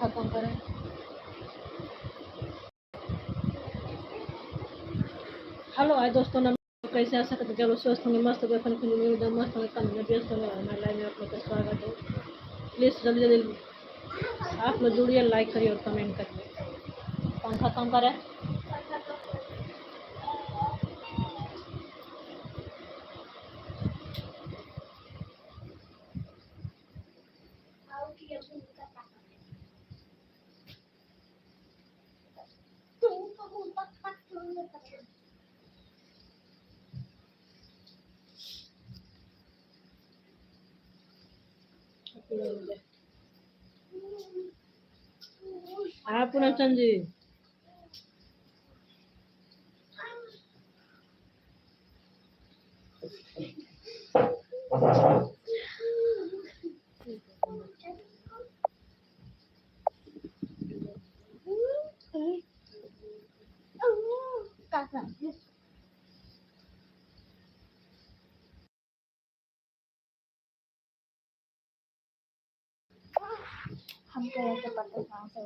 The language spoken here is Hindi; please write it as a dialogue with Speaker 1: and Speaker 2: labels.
Speaker 1: खत्म करें। हेलो आए दोस्तों, नमस्कार। कैसे आशा करते चलो स्वस्थ होंगे, मस्त होंगे, फन खुलेंगे, एकदम मस्त होंगे, कम व्यस्त होंगे। हमारे लाइव में आप लोग का स्वागत है। प्लीज़ जल्दी जल्दी आप लोग जुड़िए, लाइक करिए और कमेंट करिए। पंखा कम करें। आप पूनमचंद जी हम कह रहे थे पता